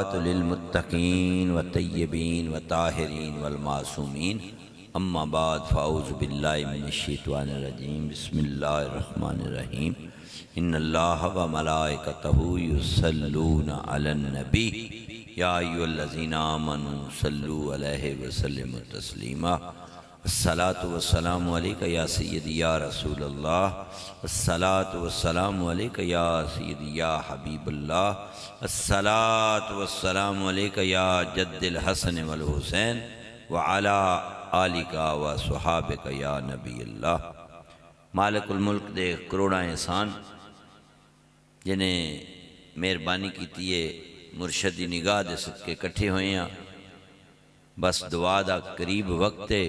للمتقین والطیبین والطاہرین والمعصومین اما بعد فاعوذ باللہ من الشیطان الرجیم بسم اللہ الرحمن الرحیم ان اللہ وملائکتہ یصلون علی النبی یا ایھا الذین آمنوا صلوا علیہ وسلموا تسلیما الصلاۃ والسلام علیک یا سیدی یا رسول اللہ الصلاۃ والسلام علیک یا سیدی یا حبیب اللہ الصلاۃ والسلام علیک یا جد الحسن والحسین وعلی آلک و صحابک یا نبی اللہ۔ مالک الملک دے کروڑاں احسان جنہیں مہربانی کیتی ہے مرشد دی نگاہ دے صدقے کٹھے ہوئے ہیں، بس دعا دا قریب وقت ہے،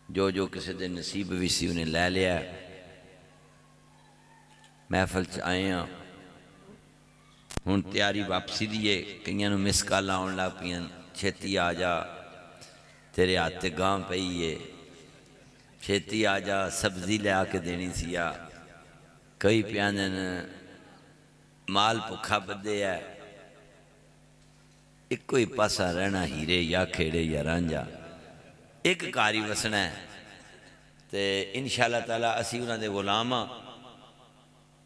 جو کسی دے نصیب بھی سی انہیں لے لیا ہے۔ محفل چ آئے ہیں، ہن تیاری واپسی دیئے، کئیاں نو مس کال آن لگ پیاں، چھتی آ جا تیرے ہاتھ گاں پئی ہے، چھتی آ جا سبزی لے آ کے دینی سیا، کئی پیاندن مال بھکھا بدے ہے، ایک کوئی پاسا رہنا ہیرے یا کھیڑے یا رانجا، ایک کاری وسنا ہے تے انشاءاللہ تعالیٰ اسی انہاں دے غلام ہاں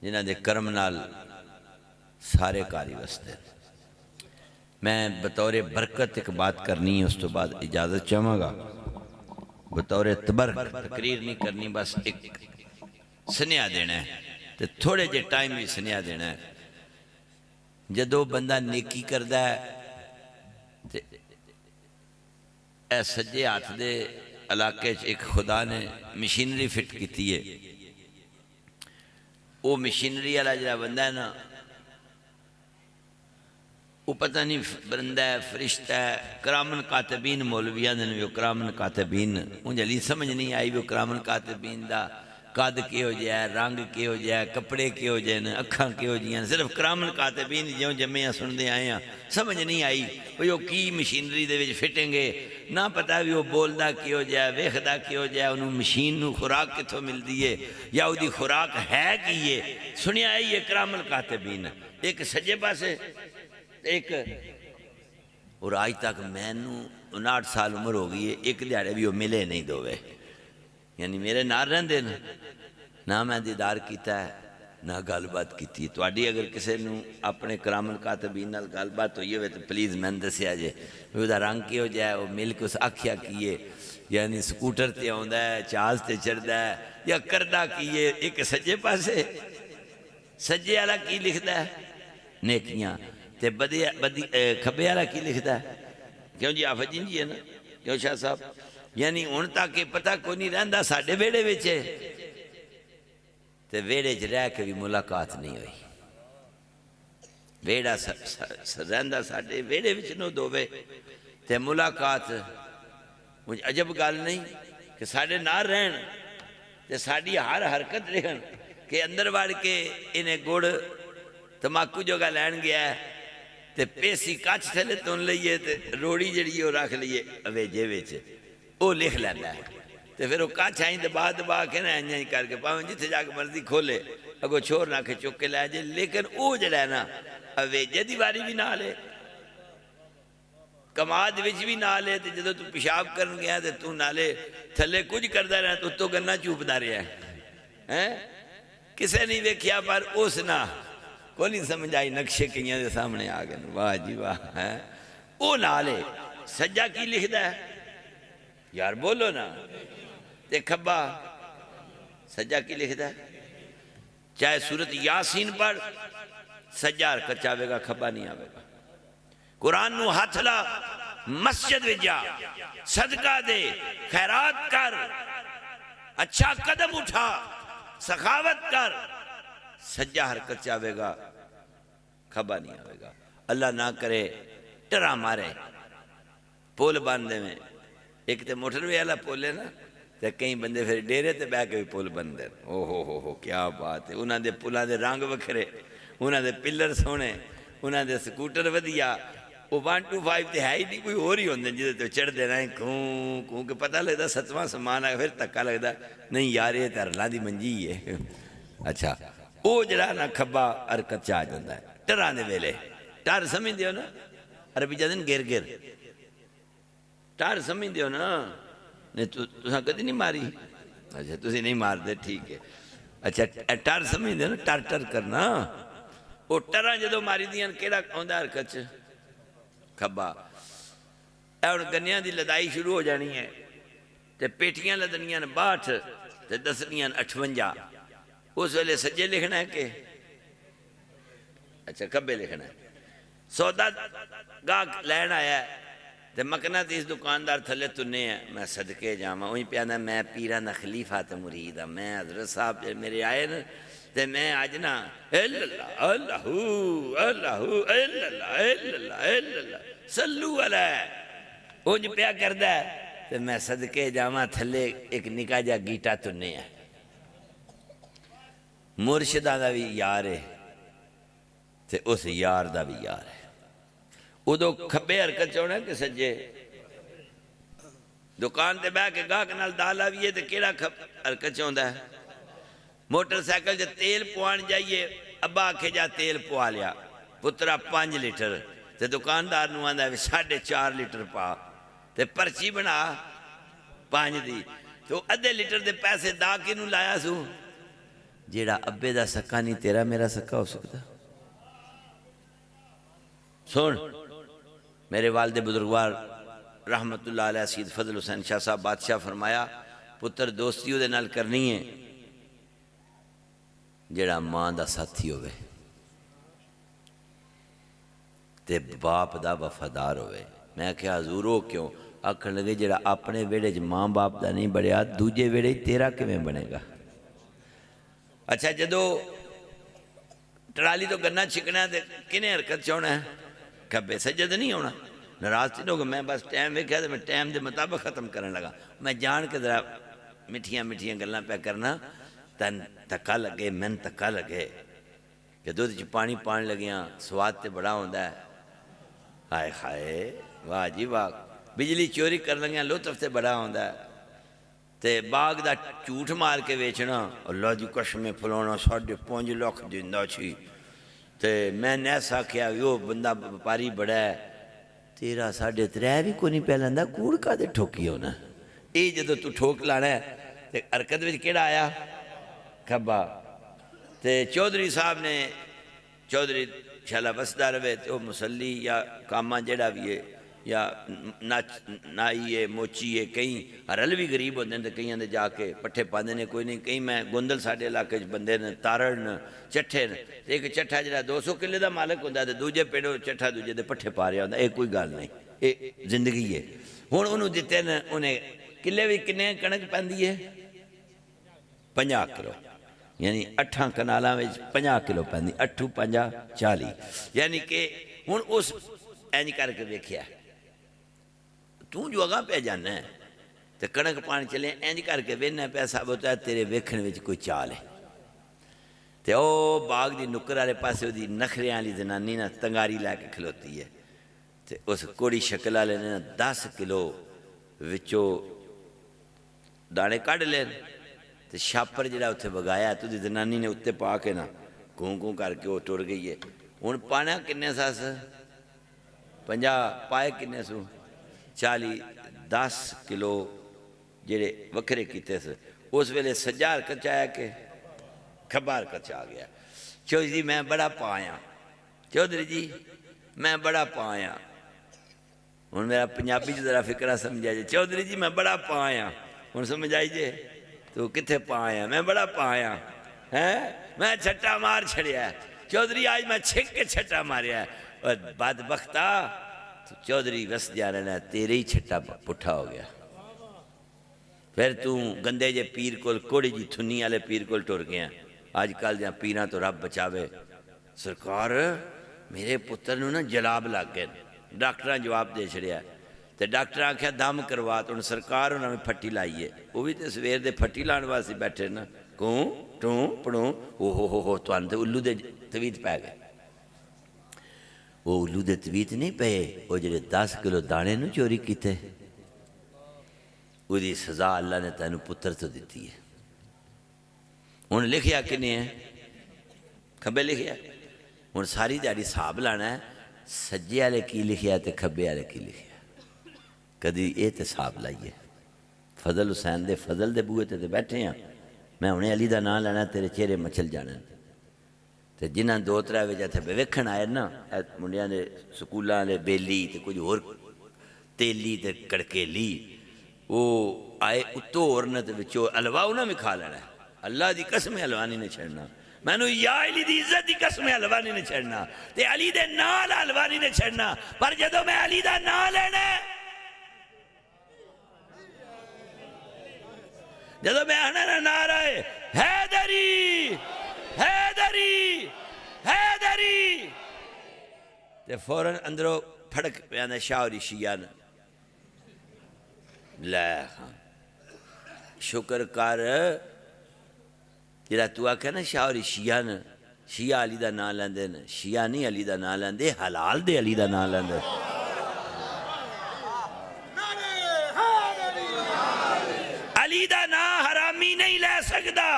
جنہاں دے کرم نال سارے کاری وستے۔ میں بطور برکت ایک بات کرنی ہے، اس تو بعد اجازت چاہوں گا، بطور تبرک تقریر نہیں کرنی، بس ایک سنیا دینا ہے تے تھوڑے جے ٹائم بھی سنیا دینا ہے۔ جدو بندہ نیکی کردہ ہے تے اے سجے ہاتھ دے علاقے ایک خدا نے مشینری فٹ کیتی ہے، وہ مشینری والا جڑا بندہ ہے نا، وہ پتہ نہیں بندہ ہے فرشتہ ہے، کرامن کاتبین مولویاں دن وہ کرامن کاتبین، مجھے علی سمجھ نہیں آئی وہ کرامن کاتبین دا قد کے ہو جائے، رنگ کے ہو جائے، کپڑے کے ہو جائے، اکھاں کے ہو جائیں، صرف کرامن کاتبین جو جمعیاں سن دے آئے ہیں، سمجھ نہیں آئی وہ کی مشینری دے وچ فٹیں گے، نہ پتہ بھی وہ بولدہ کی ہو جائے، ویکھدہ کی ہو جائے، انہوں مشین نو خوراک کتھوں مل دیئے یا وہ دی خوراک ہے کی یہ سنیا ہے۔ یہ کرامن کاتبین ایک سجے پاسے ایک، اور آج تک میں نو 59 سال عمر ہو گئی ہے، ایک دیہڑے بھی وہ ملے نہیں دوے، یعنی میرے نال رہندے نہ میں دیدار کیتا ہے نہ گل بات کیتی۔ تواڈی اگر کسی نو اپنے کرامن کاتبین نال گل بات ہوئی ہوئے تو پلیز میں دسیا جے، وہ دا رنگ کی ہو جائے، وہ مل کے اس آکھیا کیے، یعنی سکوٹر تے آندا ہے، چاز تے چڑھدا ہے یا کردہ کیے۔ ایک سجے پاسے سجے والا کی لکھدا ہے نیکیاں تے کھبے والا کی لکھدا ہے، کیوں جی آفت جی ہے نا، کیوں شاہ صاحب، یعنی ہن تک پتہ کوئی نہیں رہندا ساڈے ویڑے وچ تے ویڑے چ رہ کے بھی ملاقات نہیں ہوئی، ویڑا رہندا ساڈے ویڑے وچ نو دووے تے ملاقات، مجھے عجب گل نہیں کہ ساڈے نال رہن تے ساڈی ہر حرکت رہن کہ اندر وڑ کے انہیں گڑ تماکو جوگا لین گیا ہے تے پیسی کچھ تھلے تون لئیے تے روڑی جڑی وہ رکھ لئیے اویجے وچ، وہ لکھ لینا ہے تے پھر وہ کچھ آئیں دبا کے نا انجھیں کر کے پاویں جتھے جا کے مرضی کھولے اگو چھوڑ نہ کے چک کے لے جائے، لیکن وہ جڑا ہے نا اویجے دیواری بھی نہ لے، کماد وچ بھی نہ لے، تے جدو تو پیشاب کرن گیا تے تو نہ لے تھلے کچھ کردہ رہا تو تو گنا چوپدا رہا ہے، کسے نہیں دیکھیا پر اس نہ کوئی نہیں سمجھ آئی، نقشے کئیاں دے سامنے آ گئے، واہ جی واہ، وہ نہ لے۔ سجا کی لکھدا ہے یار بولو نا، تے کھبا سجا کی لکھدا ہے، چاہے سورت یاسین پڑھ سجا حرکت چاہے گا، کھبا نہیں آوے گا۔ قرآن نو ہاتھ لا، مسجد وجا، صدقہ دے، خیرات کر، اچھا قدم اٹھا، سخاوت کر، سجا حرکت چاہے گا، کھبا نہیں آوے گا۔ اللہ نہ کرے ٹرا مارے پول باندھے میں، ایک تے موٹر وے والا پول ہے نا، تے کئی بندے پھر ڈیرے تے بہ کے بھی پول بندے، ہو کیا بات ہے، انہاں دے پولاں دے رنگ وکھرے، انہاں دے پلر سونے، انہاں دے سکوٹر ودیا، وہ 125 تے ہے ہی نہیں، کوئی اور ہی ہوندے جدے تو چڑھ دے رہے ہیں کھوں کہ پتہ لگتا 7واں سمان آئے، پھر تکا لگتا نہیں یار یہ ترلا دی منجی ہے۔ اچھا وہ جڑا نا کھبا حرکت چاہ جاندہ ہے ٹران دے ویلے، ٹر سمجھ دیو نا عربی جدن گر گر ٹر سمجھ دیو نا نہیں تساں کدی نہیں ماری اچھا تسی نہیں مار دے ٹھیک ہے اچھا ٹر سمجھ دیو نا ٹر ٹر کرنا وہ ٹراں جدو ماری دیاں کیڑا ہوندا حرکت چ کھبا اور گنیاں دی لدائی شروع ہو جانی ہے تے پیٹیاں لدنیاں 62 تے دسنیاں 58 اس ویلے سجے لکھنا ہے کہ اچھا کبے لکھنا ہے سودا گاہ لین آیا ہے تے مکنا تیس دکاندار تھلے تنے ہیں میں صدقے جاما وہیں پیانا میں پیران خلیفہ تے مرید ہاں میں حضرت صاحب میرے آئے نا تے میں آج نا اللہ اللہ اللہ اللہ اللہ اللہ صلو علیہ اونج پیا کردہ ہے تے میں صدقے جاما تھلے ایک نکا جا گیٹا تنے ہیں مرشدہ دا بھی یار ہے تے اس یار دا بھی یار ہے ادو کھبے حرکت چونا کہ سجے دکان تے بہ کے گاہ کنال دالا بھی ہے تے کیڑا حرکت چوندا ہے موٹر سائیکل جا تیل پوان جائیے ابا آکھے جا تیل پوا لیا پترا 5 لیٹر تے دکاندار نو آندا ہے 4.5 لیٹر پا تے پرچی بنا 5 دی تو ادھے لیٹر دے پیسے دا کے نو لایا سو جیڑا ابے دا سکا نہیں تیرا میرا سکا ہو سکتا سن میرے والد بزرگوار رحمت اللہ علیہ سید فضل حسین شاہ صاحب بادشاہ فرمایا پتر دوستیوں دے نال کرنی ہے جیڑا ماں دا ساتھی ہوئے تے باپ دا وفادار ہوئے میں کہا حضور ہو کیوں آکھن لگے جیڑا اپنے ویڑے جو ماں باپ دا نہیں بڑھیا دوجے ویڑے تیرا کیویں بنے گا اچھا جدو ٹرالی تو گنا چھکنا ہے کنے حرکت چونا ہے کھبے سجد نہیں ہونا ناراض تھی لوگ میں بس ٹائم ویکھیا تے میں ٹائم دے مطابق ختم کرنے لگا میں جان کے ذرا مٹھیاں مٹھیاں گلاں پہ کرنا تن تکا لگے من تکا لگے کہ دودھ چ پانی پان لگیاں سواد تے بڑا ہوندا ہے ہائے ہائے واہ جی واہ بجلی چوری کر لگیاں لطف تے بڑا ہوندا ہے تے باغ دا جھوٹ مار کے ویچنا اللہ دی قسم فلانا 5.5 لاکھ دیندا چھی تے میں نیسا کیا یو بندہ وپاری بڑا ہے تیرا 3.5 بھی کو نہیں پہلندا کوڑ کا دے ٹھوکی ہونا اے جدو تو ٹھوک لانا ہے تے حرکت وچ کیڑا آیا کھبا تے چودھری صاحب نے چودھری شالا بسدہ روے تے وہ مسلی یا کاما جڑا بھی ہے یا نائی ہے موچی ہے کہیں ہرل بھی غریب ہوندے ہیں کہیں اندے جا کے پٹھے پاندے نے کوئی نہیں کہیں میں گوندل ساڑھے علاقے بندے نے تارڑ چٹھے نے ایک چٹھا جڑا 200 کلے دا مالک ہوندہ ہے دوجے پیڑو چٹھا دوجے دے پٹھے پا رہا ہوندہ ہے ایک کوئی گال نہیں اے زندگی ہے ہون انہوں دیتے ہیں انہیں کلے بھی کنے کنک پہندی ہے 50 کلو یعنی 8 کنالاں میں 50 کلو پہندی 8 50 40 یعنی کہ ہون اس اینج کر کے دیکھیا ہے تو جو اگاں پہ جانا ہے تو کنک پان چلے اینج کر کے وینا پیسہ ہوتا ہے تیرے ویکھن وچ کوئی چال ہے تے او باغ دی نکر والے پاسے دی نخریاں والی زنانی نا تنگاری لے کے کھلوتی ہے تے اس کوڑی شکل والے نے 10 کلو وچوں دانے کڈ لے تے شاپر جڑا اتنے بگایا تو دی زنانی نے اتنے پا کے نا گوں گوں کر کے وہ ٹر گئی ہے ہن پانا کنے ساس 50 پائے کنے سو 40 10 کلو جڑے وکھرے کیتے سے اس ویلے سجار کچایا کہ کھبار کچا گیا چودھری جی میں بڑا پایا چودھری جی میں بڑا پایا ہن میرا پنجابی جو ذرا فکرہ سمجھا جائے چودھری جی میں بڑا پایا ہن سمجھ آئی جے تو کتھے پایا میں بڑا پایا میں چھٹا مار چھڑیا چودھری آج میں چھک کے چھٹا ماریا ہے اور بدبختہ تو چودھری وس جا رہنا ہے تیرے ہی چھٹا پٹھا ہو گیا پھر تو گندے جے پیر کول کوڑی جی تھنی والے پیر کول ٹر گیا آج کل جہاں پیراں تو رب بچاوے سرکار میرے پتر نو نا جلاب لگ گئے ڈاکٹراں جواب دے چھڑیا تے ڈاکٹر آکھیا دم کروا تو سرکار انہوں نے پھٹی لائیے وہ بھی تے سویر دے پھٹی لان واسطے بیٹھے نا کوں ٹوں پڑوں او تو آن تے الو دے تویت پہ گئے وہ الو دے تویت نہیں پہ وہ جڑے 10 کلو دانے نو چوری کیتے وہ دی سزا اللہ نے تینو پتر تو دیتی ہے انہوں لکھیا کنے ہیں کھبے لکھیا انہوں ساری دیاری صاحب لانا ہے سجے والے کی لکھیا تے کھبے والے کی لکھیا کدی یہ حساب لائیے فضل حسین دے فضل دے بوئے تے بیٹھے ہیں میں انہیں علی دا نام لینا تیرے چہرے مچل جانا تے جنہاں دو ترے وجہ تھے ویکھن آئے نا منڈیاں دے سکولاں دے بیلی تے کچھ اور تیلی تے کڑکیلی وہ آئے اتو اورنے تے بچو الوا انہاں میں کھا لینا ہے اللہ دی قسم الوا نہیں چھڑنا میں نو یا علی دی عزت دی قسم الوا نہیں چھڑنا تے علی دے نال الوا نہیں چھڑنا پر جدو میں علی دا نام لینا جدو میں آنا نا نعرہ حیدری حیدری حیدری تے فوراں اندروں پھڑک پیانا شاوری شیعان لے خان شکر کر جرا تو آکھا نا شاوری شیعان شیعہ علی دا نام لیندے نا شیعہ نہیں علی دا نام لیندے حلال دے علی دا نام لیندے علی دا نام حرامی نہیں لے سکدا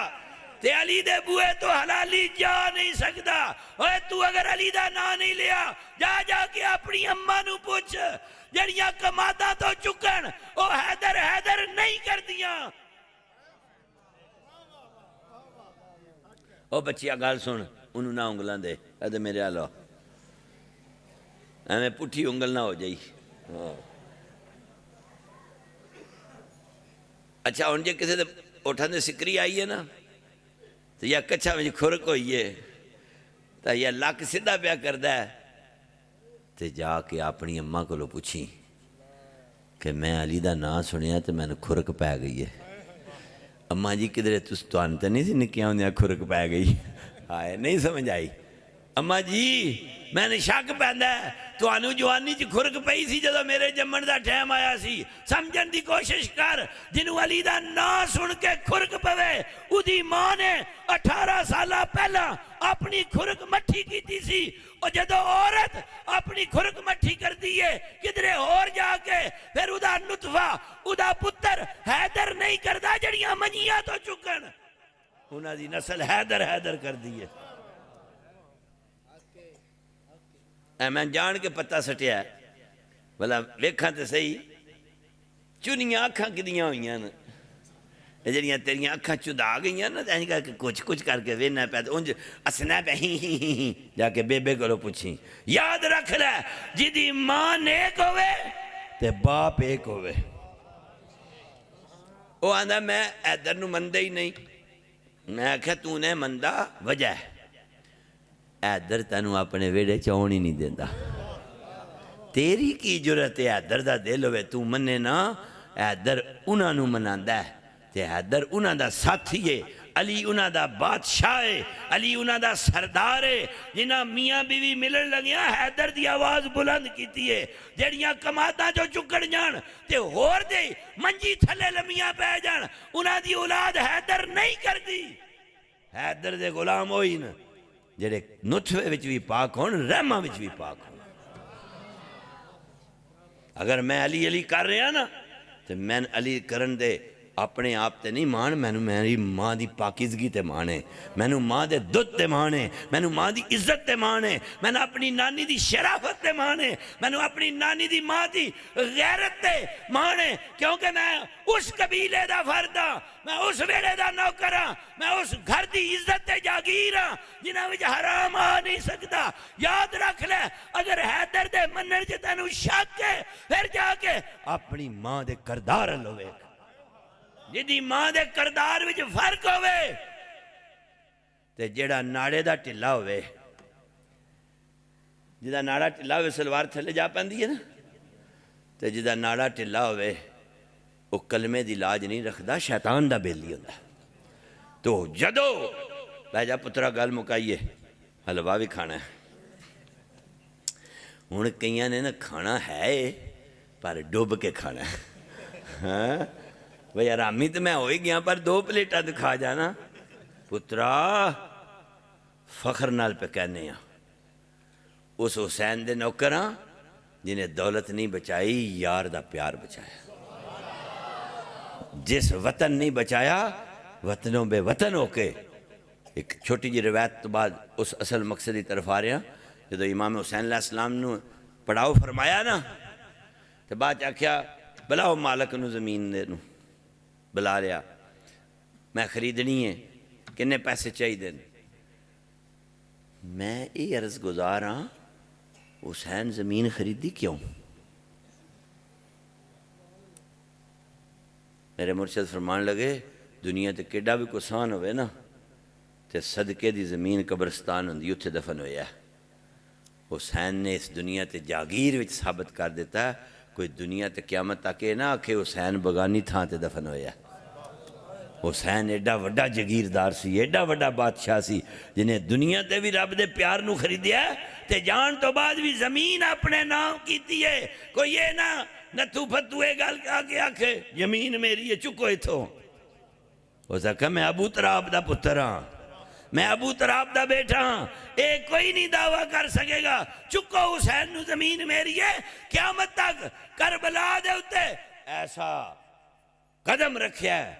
تے علی دے بوئے تو حلالی جا نہیں سکدا اوے تو اگر علی دا نام نہیں لیا جا جا کے اپنی اممہ نو پوچھ جڑیاں کمادہ تو چکن او حیدر حیدر نہیں کر دیا او بچی اگال سن انہوں نہ انگلان دے ایدے میرے آلو ہمیں پٹھی انگل نہ ہو جائی اچھا ان جے کسی دے اٹھان دے سکری آئی ہے نا تو یا کچھا مجھے کھرک ہوئی ہے تو یا لاکھ سدھا پیا کردہ ہے تو جا کے اپنی اممہ کو لو پوچھی کہ میں علی دا نام سنیا تو میں نے کھرک پہ گئی ہے اممہ جی کدھرے تو آنتا نہیں سی نکیاں انہیں کھرک پہ گئی آئے نہیں سمجھ آئی اممہ جی میں نے شک پہندا ہے تو آنو جوانی چی کھرک پئی سی جدو میرے جمن دا ٹھیم آیا سی سمجھن دی کوشش کر جنہوں علی دا نا سن کے کھرک پوے او دی ماں نے 18 سالہ پہلا اپنی کھرک مٹھی کی تھی سی اور جدو عورت اپنی کھرک مٹھی کر دیئے کدھرے اور جا کے پھر او دا نطفہ او دا پتر حیدر نہیں کردہ جڑیاں منیاں تو چکن انہاں دی نسل حیدر حیدر کر دیئے میں جان کے پتہ سٹیا ہے بلا ویکھاں تے صحیح چنیاں آنکھاں کدیاں ہوئیاں نا جڑیاں تیریاں آنکھاں چدا گئیاں نا تو کہا کہ کچھ کر کے وینا پہ تو انج اسنا پہ ہی جا کے بے کرو پوچھیں یاد رکھ لے جدی ماں نیک ہوئے تے باپ ایک ہوئے وہ آندھا میں ایدر نو مندہ ہی نہیں میں کہا تو نے مندہ وجہ ہے ایدر تنو اپنے ویڑے چون ہی نہیں دیندہ تیری کی جرت ایدر دا دل ہوئے تو مننے نا ایدر انہاں نو مناندہ ہے تے ایدر انہاں دا ساتھی ہے علی انہاں دا بادشاہ ہے علی انہاں دا سردار ہے جنہاں میاں بیوی ملن لگیاں ایدر دی آواز بلند کیتی ہے جڑیاں کمادہ جو چکڑ جان تے ہور دے منجی تھلے لمیاں پہ جان انہاں دی اولاد ایدر نہیں کر دی ایدر دے غلام ہوئی نا جڑے نطفے وچ بھی پاک ہون رحمہ وچ بھی پاک ہون اگر میں علی علی کر رہا نا تو میں علی کرن دے اپنے آپ تے نہیں مان میں میری ماں دی پاکیزگی تے مانے میں ماں دے دودھ تے مانے میں ماں دی عزت تے مانے میں اپنی نانی دی شرافت تے مانے میں اپنی نانی دی ماں دی غیرت تے مانے کیونکہ میں اس قبیلے دا فردہ میں اس ویڑے دا نوکرہ میں اس گھر دی عزت تے جاگیرہ جنہاں وچ حرام آ نہیں سکتا یاد رکھ لے اگر حیدر دے منر جتنو شک ہے پھر جا کے اپنی ماں دے کردار لوے جدی ماں دے کردار وچ فرق ہوئے تے جیڑا ناڑے دا ٹلا ہوئے جدا ناڑا ٹلا ہوئے سلوار تھلے جا پاندی ہے نا تے جدا ناڑا ٹلا ہوئے وہ کلمے دی لاج نہیں رکھدا شیطان دا بیلی ہوندہ تو جدو لے جا پترہ گل مکائیے حلوہ بھی کھانا ہے ہون کئیاں نے نا کھانا ہے پر ڈوب کے کھانا ہے ہاں بھئی آرامی تو میں ہوئی گیا پر 2 پلیٹا دکھا جانا پترا فخر نال پہ کہنے ہیں اس حسین دے نوکراں جنہیں دولت نہیں بچائی یار دا پیار بچایا جس وطن نہیں بچایا وطنوں بے وطن ہو کے ایک چھوٹی جی روایت تو بعد اس اصل مقصدی طرف آ رہے ہیں جدو امام حسین علیہ السلام نو پڑھاؤ فرمایا نا تو بعد آخیا بلاؤ مالک نو زمین دے نو بلا لیا میں خریدنی ہے کنے پیسے چاہیے میں یہ عرض گزار ہاں حسین زمین خریدی کیوں میرے مرشد فرمان لگے دنیا تے کیڈا بھی کسان ہوئے نا تے صدقے دی زمین قبرستان ہوندی اتھے دفن ہویا ہے حسین نے اس دنیا تے جاگیر وچ ثابت کر دیتا ہے کوئی دنیا تے قیامت تک نہ آکھے حسین بگانی تھان تے دفن ہویا ہے حسین ایڈا وڈا جگیردار سی ایڈا وڈا بادشاہ سی جنہیں دنیا تے بھی رب دے پیار نو خریدیا ہے تے جان تو بعد بھی زمین اپنے نام کیتی ہے کوئی یہ نتھو پھتو اے گل آگے آکھے زمین میری ہے چکو اتھوں وہ سکھا میں ابو تراب دا پتر ہاں میں ابو تراب دا بیٹا ہاں ایک کوئی نہیں دعویٰ کر سکے گا چکو حسین نو زمین میری ہے قیامت تک کربلا دے ہوتے ایسا قدم رکھیا ہے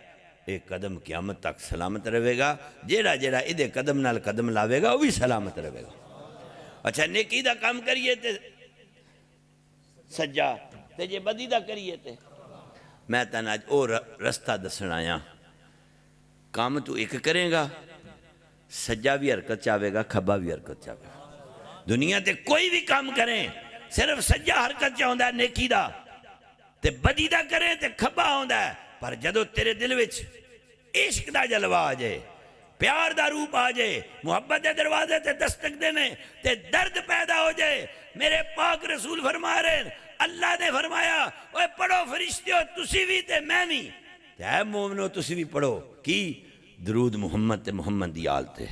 ایک قدم قیامت تک سلامت رہے گا جیڑا جیڑا ادھے قدم نال قدم لاوے گا وہ بھی سلامت رہے گا اچھا نیکی دا کام کریے تے سجا تے جے بدی دا کریے تے میں تن آج او رستہ دسن آیا کام تو ایک کریں گا سجا بھی حرکت چاہے گا کھبا بھی حرکت چاہے گا دنیا تے کوئی بھی کام کریں صرف سجا حرکت چاہتا ہے نیکی دا تے بدی دا کریں تے کھبا ہوتا ہے پر جدو تیرے دل وچ عشق دا جلوہ آ جائے پیار دا روپ آ جائے محبت دے دروازے تے دستک دینے تے درد پیدا ہو جائے میرے پاک رسول فرما رہے ہیں اللہ نے فرمایا اوے پڑھو فرشتیو تسی بھی تے میں بھی تے اے مومنو تسی بھی پڑھو کی درود محمد تے محمد دی آل تے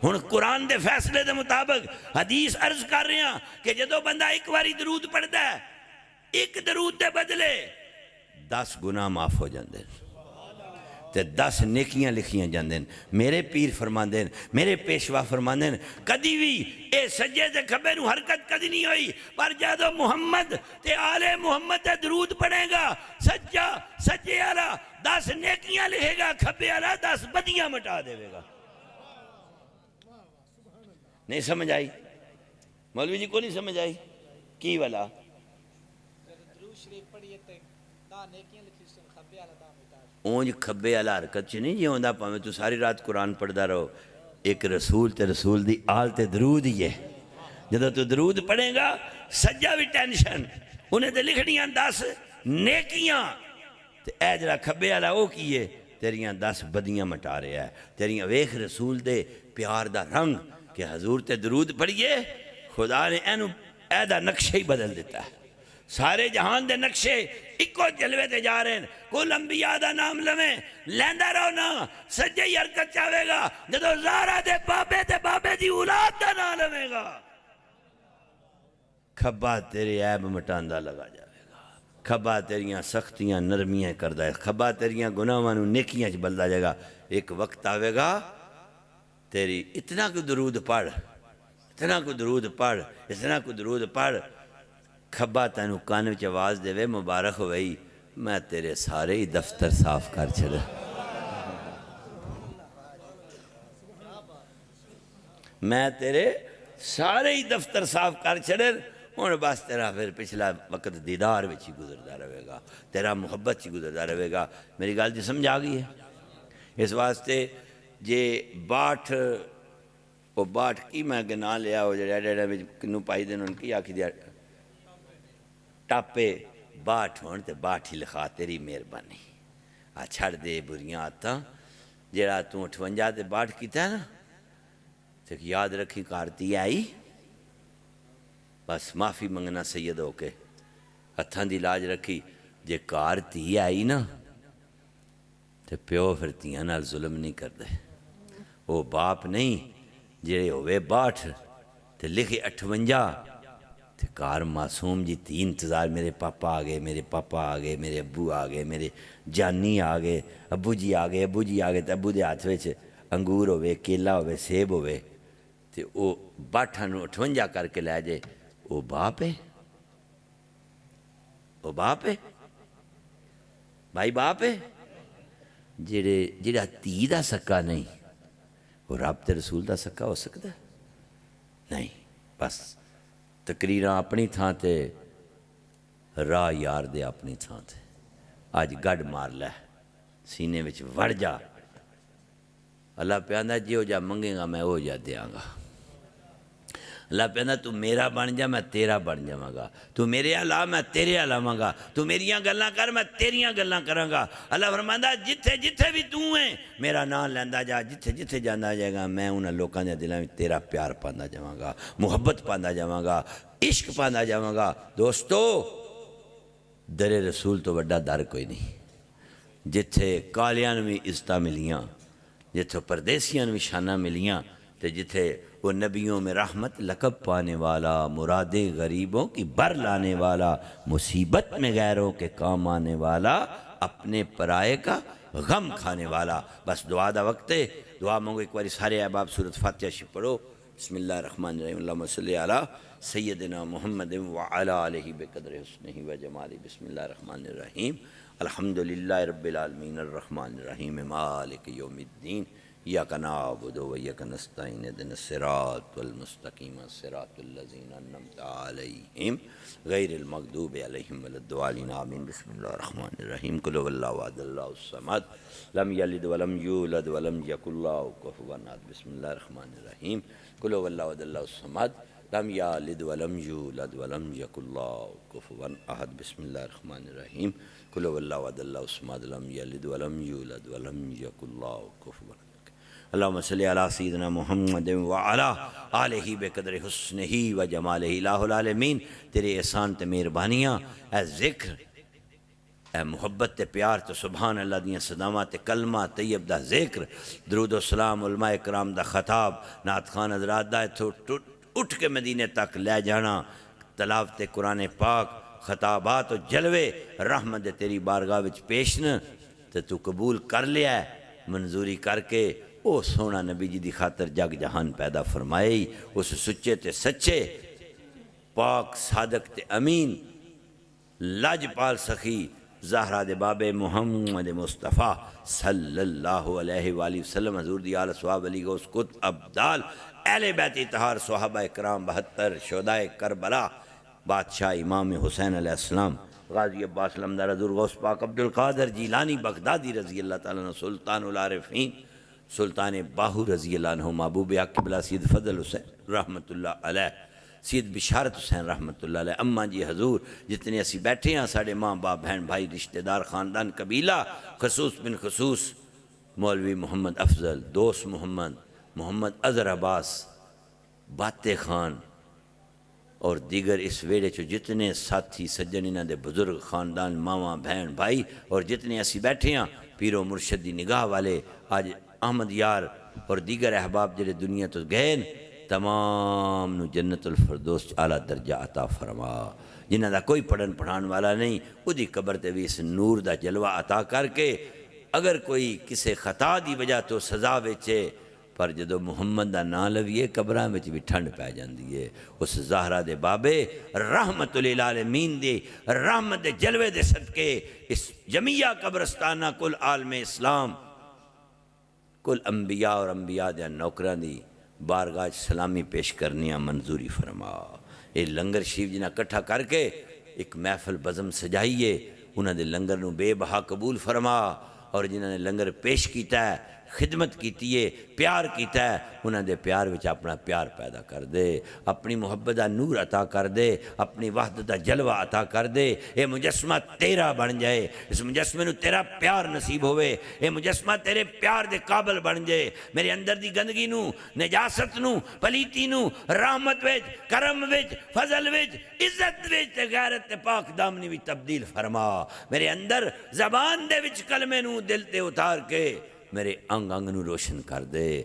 ہن قرآن دے فیصلے دے مطابق حدیث عرض کر رہے ہیں کہ جدو بندہ ایک واری درود پڑھتا ہے ایک درود دے بدلے 10 گناہ معاف ہو جاندے تے 10 نیکیاں لکھیاں جاندے میرے پیر فرماندے میرے پیشوا فرماندے کدی بھی اے سجے تے کھبے نو حرکت کدی نہیں ہوئی پر جدو محمد تے آل محمد تے درود پڑھے گا سجا سجے والا 10 نیکیاں لکھے گا کھبے والا 10 بدیاں مٹا دے گا نہیں سمجھ آئی مولوی جی کو نہیں سمجھ آئی کی والا اونج کھبے والا حرکت چ نہیں جی ہوندا پاویں تو ساری رات قرآن پڑھدا رہو ایک رسول تے رسول دی آل تے درود ہی ہے جدو تو درود پڑھے گا سجا بھی ٹینشن انہیں تے لکھنیاں 10 نیکیاں تے اے جڑا کھبے والا او کیے تیریاں 10 بدیاں مٹا رہا ہے تیریاں ویکھ رسول دے پیار دا رنگ کہ حضور تے درود پڑھیے خدا نے اینو اے دا نقشہ ہی بدل دیتا ہے سارے جہان دے نقشے ایکو جلوے تے جا رہے ہیں کل انبیاء دا نام لمیں لیندہ رہو نا سجے ہی حرکت چاہے گا جدو زارہ دے بابے دی اولاد دا نام لمیں گا کھبا تیرے عیب مٹاندہ لگا جاوے گا کھبا تیریاں سختیاں نرمیاں کردہ ہے کھبا تیریاں گناہوانو نیکیاں چ بلدہ جائے گا ایک وقت آوے گا تیری اتنا کو درود پڑھ اتنا کو درود پڑھ اتنا کو درود پڑھ کھبا تینو کان وچ آواز دے وے مبارک ہوئی میں تیرے سارے ہی دفتر صاف کر چھڑا میں تیرے سارے ہی دفتر صاف کر چھڑے ہن بس تیرا پھر پچھلا وقت دیدار وچ ہی گزردا رہے گا تیرا محبت ہی گزردا رہے گا میری گل جی سمجھ آ گئی ہے اس واسطے جے باٹھ وہ باٹھ کی میں گنا لیا وہ جڑے ایڈے ایڈے کنوں پائی دین ان کی آکھی دیا ٹاپے باٹھ ہون تے باٹھ ہی لکھا تیری مہربانی آ چھڑ دے بریاں آتا جڑا تو 58 تے باٹھ کیتا ہے نا تے یاد رکھی کارتی آئی بس معافی منگنا سید ہو کے ہتھاں دی لاج رکھی جے کارتی آئی نا تے پیو پھر تیاں نال ظلم نہیں کر دے وہ باپ نہیں جڑے ہوئے باٹھ تے لکھے 58 تے کار معصوم جی 3 انتظار میرے پاپا آ گئے میرے پاپا آ گئے میرے ابو آ گئے میرے جانی آ گئے ابو جی آ گئے تے ابو دے ہاتھ وچ انگور ہوئے کیلا ہوئے سیب ہوئے تے وہ باٹھاں نو 58 کر کے لے جائے وہ باپ ہے وہ باپ ہے بھائی باپ ہے جڑا تی دا سکا نہیں وہ رب تے رسول دا سکا ہو سکتا ہے نہیں بس تقریراں اپنی تھان تے راہ یار دے اپنی تھان تے اج گڈ مار لے سینے وچ وڑ جا اللہ پہ آندا جو جا منگے گا میں وہ جا دیاں گا اللہ پہ آندا تو میرا بن جا میں تیرا بن جاواں گا تو میرے علا میں تیرے علاواں گا تو میریاں گلاں کر میں تیریاں گلاں کراں گا اللہ فرماندا جتھے جتھے بھی تو ہے میرا نام لیندا جا جتھے جتھے جاندا جائے گا میں انہاں لوکاں دے دلاں وچ تیرا پیار پاندا جاواں گا محبت پاندا جاواں گا عشق پاندا جاواں گا دوستو در رسول تو وڈا در کوئی نہیں جتھے کالیاں بھی عزتاں ملیاں جتھے پردیسیاں بھی شاناں ملیاں تے جتھے وہ نبیوں میں رحمت لقب پانے والا مرادیں غریبوں کی بر لانے والا مصیبت میں غیروں کے کام آنے والا اپنے پرائے کا غم کھانے والا بس دعا دا وقت ہے دعا مانگو ایک باری سارے احباب سورۃ فاتحہ شریف پڑھو بسم اللہ الرحمن الرحیم اللہم صلی علی سیدنا محمد وعلی آلہ بقدر حسنہ و جمالہ بسم اللہ الرحمن الرحیم الحمدللہ رب العالمین الرحمن الرحیم مالک یوم الدین ایاک نعبد و ایاک نستعین اهدنا الصراط المستقیم صراط الذین انعمت علیہم غیر المغضوب علیہم ولا الضالین آمین بسم اللہ الرحمن الرحیم قل هو اللہ احد اللہ الصمد لم یلد ولم یولد ولم یکن له کفوا احد بسم اللہ الرحمن الرحیم قل هو اللہ احد اللہ الصمد لم یلد ولم یولد ولم یکن له کفوا احد بسم اللہ الرحمن الرحیم قل هو اللہ احد اللہ الصمد لم یلد ولم یولد ولم یکن له کفوا احد اللہم صلی علی سیدنا محمد وعلی آلہ بقدر حسنہ و جمالہ الہ العالمین تیرے احسان تے مہربانیاں اے ذکر اے محبت تے پیار تو سبحان اللہ دیاں صدامہ تے کلمہ طیب دا ذکر درود و سلام علماء اکرام دا خطاب نعت خان حضرات دا اٹھ کے مدینے تک لے جانا تلاوت قرآن پاک خطابات و جلوے رحمت تیری بارگاہ وچ پیشن تے تو قبول کر لیا ہے منظوری کر کے او سونا نبی جی دی خاطر جگ جہان پیدا فرمائی اس سچے تے سچے پاک صادق تے امین لاج پال سخی زہرہ دے باب محمد مصطفیٰ صلی اللہ علیہ وآلہ وسلم حضور دی آل صحاب علی غوث قطب ابدال اہل بیت اطہار صحابہ اکرام 72 شہداء کربلا بادشاہ امام حسین علیہ السلام غازی عباس لمدار حضور غوث پاک عبدالقادر جیلانی بغدادی رضی اللہ تعالیٰ عنہ سلطان العارفین سلطان باہو رضی اللہ عنہ محبوب حق قبلہ سید فضل حسین رحمت اللہ علیہ سید بشارت حسین رحمت اللہ علیہ اماں جی حضور جتنے اسی بیٹھے ہیں ساڑھے ماں باپ بہن بھائی رشتہ دار خاندان قبیلہ خصوص بن خصوص مولوی محمد افضل دوست محمد اظہر عباس باتِ خان اور دیگر اس ویڑے چو جتنے ساتھی سجن انہاں دے بزرگ خاندان ماواں بہن بھائی اور جتنے اسی بیٹھے ہیں پیر و مرشد دی نگاہ والے آج احمد یار اور دیگر احباب جڑے دنیا تو گئے تمام نو جنت الفردوس اعلیٰ درجہ عطا فرما جنہاں دا کوئی پڑھن پڑھان والا نہیں وہ دی قبر تے بھی اس نور دا جلوہ عطا کر کے اگر کوئی کسے خطا دی وجہ تو سزا ویچے پر جدو محمد دا نام لویے قبراں وچ بھی ٹھنڈ پہ جاندی ہے اس زہرہ دے بابے رحمت للعالمین دے رحمت دے جلوے دے صدقے اس جمیعہ قبرستانہ کل عالم اسلام کل انبیاء اور انبیاء دے نوکران دی بارگاہ سلامی پیش کرنیاں منظوری فرما اے لنگر شریف جنہ کٹھا کر کے ایک محفل بزم سجائیے انہاں دے لنگر نو بے بہا قبول فرما اور جنہاں نے لنگر پیش کیتا ہے خدمت کیتی ہے پیار کیتا ہے انہاں دے پیار وچ اپنا پیار پیدا کر دے اپنی محبت دا نور عطا کر دے اپنی وحدت دا جلوہ عطا کر دے اے مجسمہ تیرا بن جائے اس مجسمے نو تیرا پیار نصیب ہوئے اے مجسمہ تیرے پیار دے قابل بن جائے میرے اندر دی گندگی نو نجاست نو پلیتی نو رحمت وچ کرم وچ فضل وچ عزت وچ تے غیرت تے پاک دامنی وچ تبدیل فرما میرے اندر زبان دے وچ کلمے نو دل تے اتار کے میرے انگ انگ نو روشن کر دے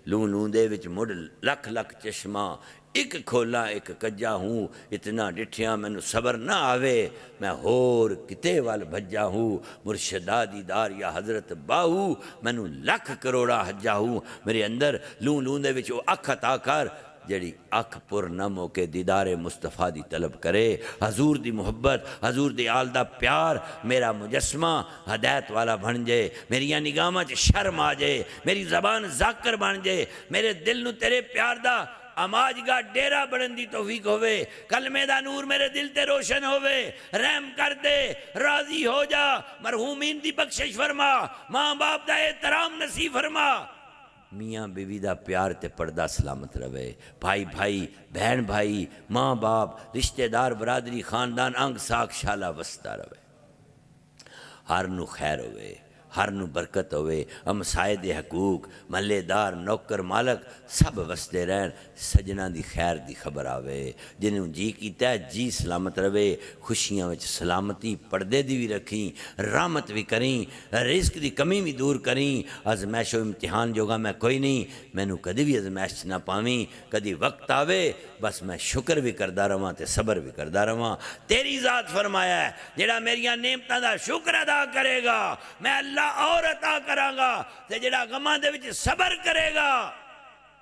لوں لوں دے وچ مڑ لکھ لکھ چشمہ ایک کھولا ایک کجا ہوں اتنا ڈٹھیاں میں نو صبر نہ آوے میں ہور کتے وال بھجا ہوں مرشدہ دیدار یا حضرت باہو میں نو لکھ کروڑا حجا ہوں میرے اندر لوں لوں دے وچ وہ اکھ عطا کر جڑی اکھ پر نہ موکے دیدار مصطفیٰ دی طلب کرے حضور دی محبت حضور دی آل دا پیار میرا مجسمہ ہدایت والا بن جائے میری نگاہ وچ شرم آ جائے میری زبان ذاکر بن جائے میرے دل نو تیرے پیار دا اماج گا ڈیرا بڑن دی توفیق ہوئے، کلمے دا نور میرے دل تے روشن ہوئے، رحم کر دے، راضی ہو جا، مرحومین دی بخشش فرما، ماں باپ دا احترام نصیب فرما، میاں بیوی دا پیار تے پردہ سلامت رہے، بھائی بھائی، بہن بھائی، ماں باپ، رشتہ دار، برادری، خاندان، انگ ساکھ شالا وستا رہے، ہر نو خیر ہوئے، ہر نو برکت ہوئے، ہمسائے دے حقوق، محلے دار، نوکر، مالک سب وسدے رہن، سجنا دی خیر دی خبر آوے، جنہوں جی کیتا ہے جی سلامت رہے، خوشیاں وچ سلامتی پردے دی بھی رکھیں، رحمت بھی کریں، رزق دی کمی بھی دور کریں، ازمائش و امتحان جوگا میں کوئی نہیں، مینوں کدی بھی ازمائش نہ پاویں، کدی وقت آوے بس میں شکر بھی کردہ رہواں تے صبر بھی کردہ رہواں، تیری ذات فرمایا ہے جڑا میریاں نعمتاں دا شکر ادا کرے گا میں اللہ اور عطا کراں گا، تے جڑا غماں دے وچ صبر کرے گا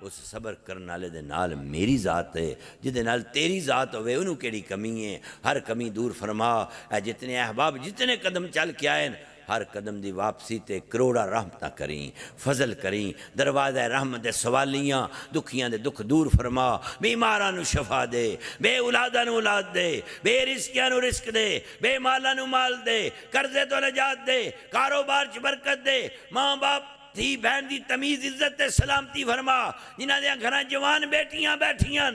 اس صبر کرنے والے دے نال میری ذات ہے، جدے نال تیری ذات ہوئے انہوں کیڑی کمی ہے، ہر کمی دور فرما، اے جتنے احباب جتنے قدم چل کے آئے ہر قدم دی واپسی تے کروڑا رحمتہ کریں، فضل کریں، دروازہ رحمت دے سوالیاں، دکھیاں دے دکھ دور فرما، بیمارانو شفا دے، بے اولادانو اولاد دے، بے رزقیانو رزق دے، بے مالانو مال دے، قرضے تو نجات دے، کاروبار چ برکت دے، ماں باپ تھی بہن دی تمیز عزت تے سلامتی فرما، جنہاں دے گھراں جوان بیٹیاں بیٹھیاں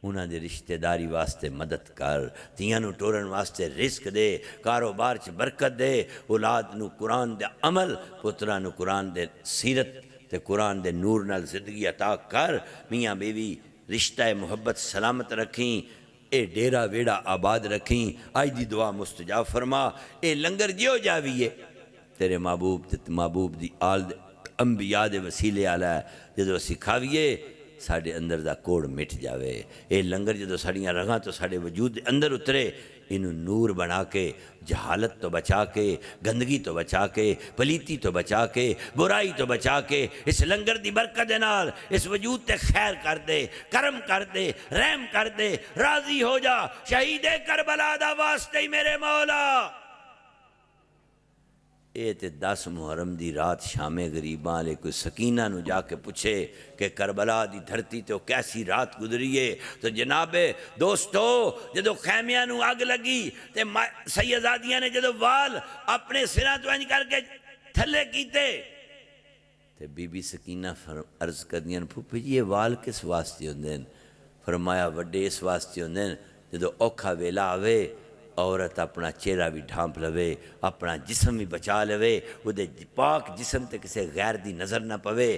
انہاں دے رشتہ داری واسطے مدد کر، تیاں نو ٹورن واسطے رزق دے، کاروبار چ برکت دے، اولاد نو قرآن دے عمل، پتران نو قرآن دے سیرت تے قرآن دے نور نال زندگی عطا کر، میاں بیوی رشتہ محبت سلامت رکھیں، اے ڈیرا ویڑا آباد رکھیں، آج دی دعا مستجاب فرما، اے لنگر جیو جاویے تیرے محبوب دی آل انبیاء دے وسیلے آلہ ہے، جدو سکھاویے ساڑھے اندر دا کوڑ مٹ جاوے، اے لنگر جدو ساڑھیاں رگاں تو ساڑھے وجود اندر اترے، انہوں نور بنا کے، جہالت تو بچا کے، گندگی تو بچا کے، پلیتی تو بچا کے، برائی تو بچا کے، اس لنگر دی برکت نال اس وجود تے خیر کر دے، کرم کر دے، رحم کر دے، راضی ہو جا، شہید کربلا دا واسطے ہی میرے مولا، اے تے 10 محرم دی رات شام غریباں لے کوئی سکینہ نو جا کے پوچھے کہ کربلا دی دھرتی تو کیسی رات گزریے، تو جناب دوستو جدو خیمیاں نو آگ لگی تے سیدزادیاں نے جدو وال اپنے سراں تو انج کر کے تھلے کیتے تے بی بی سکینہ عرض کر دیاں پھوپھی جی یہ وال کس واسطے ہوندے، فرمایا وڈے اس واسطے ہوندے جدو اوکھا ویلا آوے عورت اپنا چہرہ بھی ڈھانپ لوے، اپنا جسم بھی بچا لوے، وہ دے پاک جسم تے کسے غیر دی نظر نہ پوے،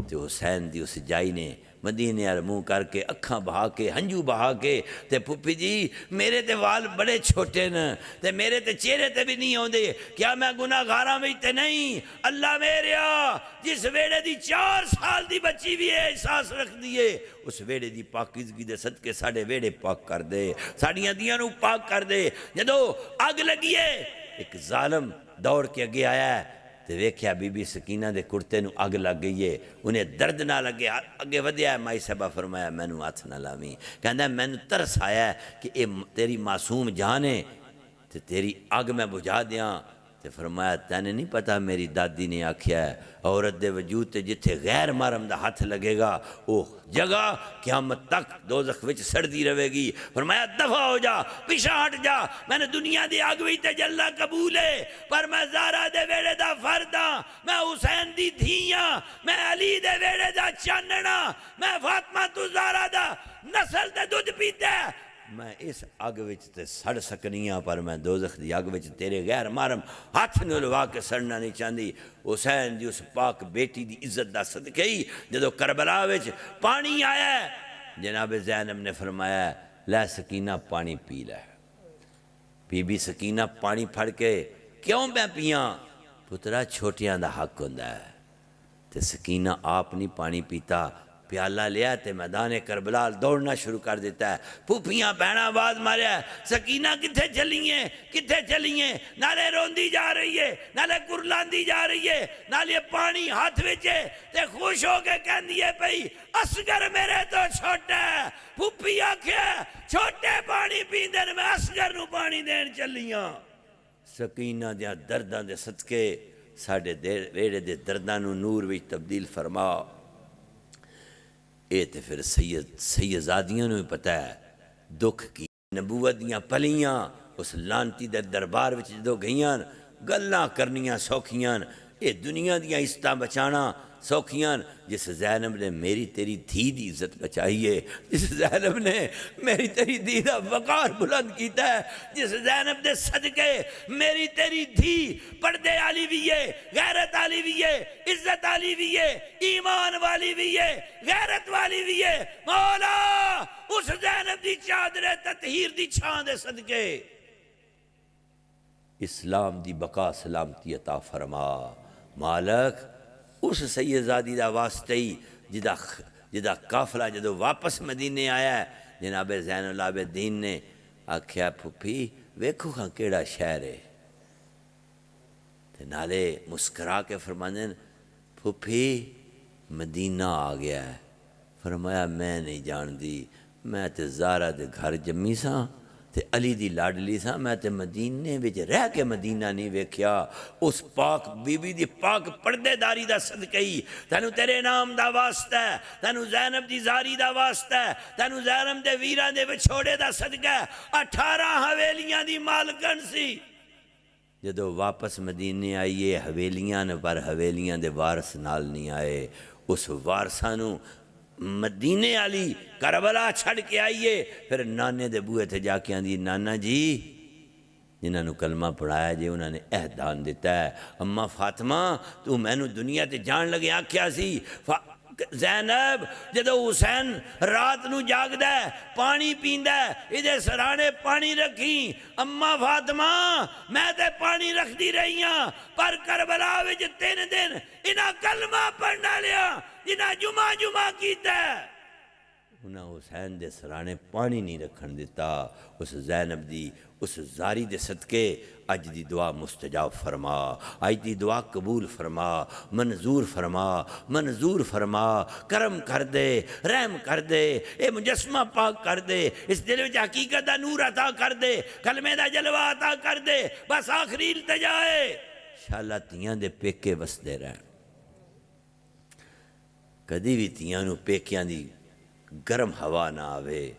تو حسین دی اس جائی نے مدینے اور منہ کر کے اکھاں بہا کے ہنجو بہا کے تے پھپھی جی میرے تے وال بڑے چھوٹے ن تے میرے تے چہرے تے بھی نہیں ہوندے، کیا میں گناہ گاراں وچ تے نہیں، اللہ میریا جس ویڑے دی 4 سال دی بچی بھی ہے احساس رکھ دیے اس ویڑے دی پاکیزگی دے صدقے ساڑھے ویڑے پاک کر دے، ساڑھیاں دیاں نو پاک کر دے، جدو آگ لگیے ایک ظالم دوڑ کے اگے آیا ہے تے ویکھیا بی بی سکینہ دے کرتے نو اگ لگ گئی ہے، انہیں درد نہ لگے، اگے ودیا ہے، مائی صاحبہ فرمایا میں نو ہاتھ نہ لاویں، کہندہ ہے میں نو ترس آیا ہے کہ اے تیری معصوم جان ہے تے تیری اگ میں بجھا دیاں، تے فرمایا تینے نہیں پتا میری دادی نے آکھیا ہے عورت دے وجود تے جتھے غیر محرم دا ہاتھ لگے گا وہ جگہ قیامت تک دوزخ وچ سڑدی رہے گی، فرمایا دفع ہو جا، پیچھے ہٹ جا، میں نے دنیا دی آگ وچ تے جلنا قبول ہے پر میں زارا دے ویڑے دا فرد ہاں، میں حسین دی دھیاں، میں علی دے ویڑے دا چاننا، میں فاطمہ تو زارا دا نسل دے دودھ پیتے، میں اس آگ وچ تے سڑ سکنیاں پر میں دوزخ دی آگ وچ تیرے غیر محرم ہاتھ نو لوا کے سڑنا نہیں چاہندی، حسین دی اس پاک بیٹی دی عزت دا صدقے ہی جدو کربلا وچ پانی آیا ہے جناب زینب نے فرمایا لے سکینہ پانی پی لے، بی بی سکینہ پانی پھڑ کے کیوں میں پیاں، پترا چھوٹیاں دا حق ہوندا ہے، تے سکینہ آپ نہیں پانی پیتا، پیالہ لیا تے میدان کربلا دوڑنا شروع کر دیتا ہے، پھوپھیاں بہنا آواز ماریا ہے سکینہ کتھے چلیے، نالے روندی جا رہی ہے، نالے کرلاندی جا رہی ہے، نالے پانی ہاتھ وچے تے خوش ہو کے کہندی ہے پئی اصغر میرے تو چھوٹا ہے، پھوپھی آکھیا چھوٹے پانی پیندن میں اصغر نو پانی دین چلیاں، سکینہ دیاں درداں دے صدقے ساڑھے ویڑے دے درداں نو نور وچ تبدیل فرما، یہ تو پھر سیدزادیاں نوں پتہ ہے دکھ کی نبوت دیاں پلیاں اس لانتی دے دربار وچ جدو گئیاں گلاں کرنیاں سوکھیاں یہ دنیا دیاں عزتاں بچانا سوکھیاں جس زینب نے میری تیری دھی دی عزت بچائی ہے جس زینب نے میری تیری دھی دا وقار بلند کیتا ہے جس زینب دے صدقے میری تیری دھی پردے والی بھی ہے غیرت والی بھی ہے عزت والی بھی ہے ایمان والی بھی ہے غیرت والی بھی ہے مولا اس زینب دی چادر تطہیر دی چھاں دے صدقے اسلام دی بقا سلامتی عطا فرما مالک اس سیدزادی دا واسطے ہی جدا قافلہ جدو واپس مدینے آیا ہے جناب زین العابدین نے آکھیا پھپھی ویکھو ہاں کیڑا شہر ہے تے نالے مسکرا کے فرماندے پھپھی مدینہ آ گیا ہے فرمایا میں نہیں جان دی میں تے زہرا دے گھر جمی ساں تے علی دی لاڈلی ساں میں تے مدینے وچ رہ کے مدینہ نہیں ویکھیا اس پاک بی بی دی پاک پردے داری دا صدقہ ہی تینوں تیرے نام دا واسطہ ہے تینوں زینب دی زاری دا واسطہ ہے تینوں زینب دے ویراں دے وچھوڑے دا صدقہ ہے 18 حویلیاں دی مالکن سی جدو واپس مدینے آئیے حویلیاں نے پر حویلیاں دے وارث نال نہیں آئے اس وارثانوں مدینے والی کربلا چھڑ کے آئیے پھر نانے دے بوئے تھے جا کے آندی نانا جی جنہاں نو کلمہ پڑھایا جی انہوں نے احدان دیتا ہے اماں فاطمہ تو میں نو دنیا تے جان لگے آکھیا سی زینب جدو حسین رات نو جاگ دے پانی پیندہ ہے ادھے سرانے پانی رکھی اماں فاطمہ میں تے پانی رکھ دی رہی ہاں پر کربلا وچ 3 دن انہاں کلمہ پڑھنا لیا جنہاں جمعہ کیتا ہے انہاں حسین دے سرانے پانی نہیں رکھن دیتا اس زینب دی اس زاری دے صدقے اج دی دعا مستجاب فرما اج دی دعا قبول فرما منظور فرما کرم کر دے رحم کر دے اے مجسمہ پاک کر دے اس دل وچ حقیقت دا نور عطا کر دے کلمے دا جلوہ عطا کر دے بس آخری التجا ہے انشاءاللہ تیاں دے پیکے وس دے رہن کدی بھی تیاں نو پیکیاں دی گرم ہوا نہ آوے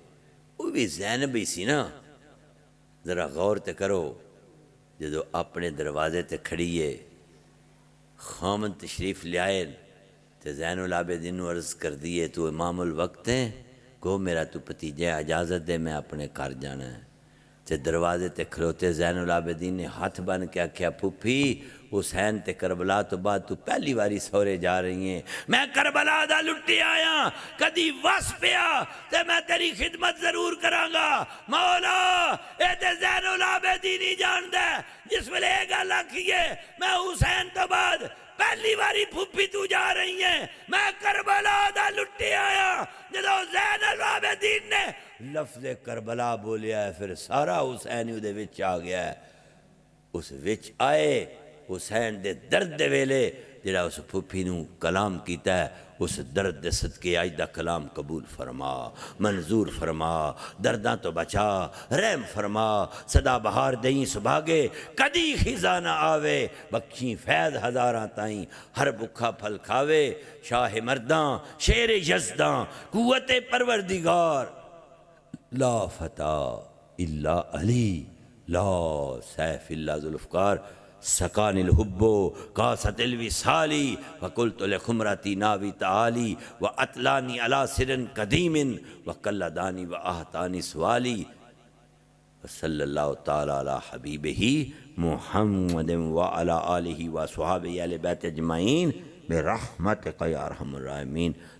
وہ بھی زینب ہی سی نا ذرا غور تے کرو جدو اپنے دروازے تے کھڑیے خامن تشریف لے آئے تے زین العابدین نو عرض کر دیے تو امام الوقت ہے کو میرا تو پتیجے اجازت دے میں اپنے گھر جانا ہے تے دروازے تے کھلوتے زین العابدین نے ہاتھ بن کے آکھیا پھپھی حسین تے کربلا تو بعد تو پہلی واری سورے جا رہی ہیں میں کربلا دا لٹی آیا کدی وس پیا تے میں تیری خدمت ضرور کرانگا مولا اے تے زین العابدین ہی جان دے جس ویلے اے گل آکھیے میں حسین تو بعد پہلی واری پھپھی تو جا رہی ہیں میں کربلا دا لٹی آیا جدو زین العابدین نے لفظ کربلا بولیا ہے پھر سارا حسین دے وچ آ گیا ہے اس وچ آئے حسین دے درد دے ویلے جڑا اس پھپھی نو کلام کیتا ہے اس درد دے صدقے آج دا کلام قبول فرما منظور فرما درداں تو بچا رحم فرما صدا بہار دئیں سبھاگے کدی خزاں نہ آوے بخشیں فیض ہزاراں تائیں ہر بکھا پھل کھاوے شاہ مرداں شیر یزداں قوت پروردگار لا فتح الا علی لا سیف الا ذوالفقار سکان الحب قاست الوصالی وقلت لخمرتی ناوی تعالی واطلانی علی سر قدیم وقلدانی واہتانی سوالی وصلی اللہ تعالی علی حبیبہ محمد وعلی آلہ وصحابہ اہل بیت اجمعین برحمتک یا ارحم الراحمین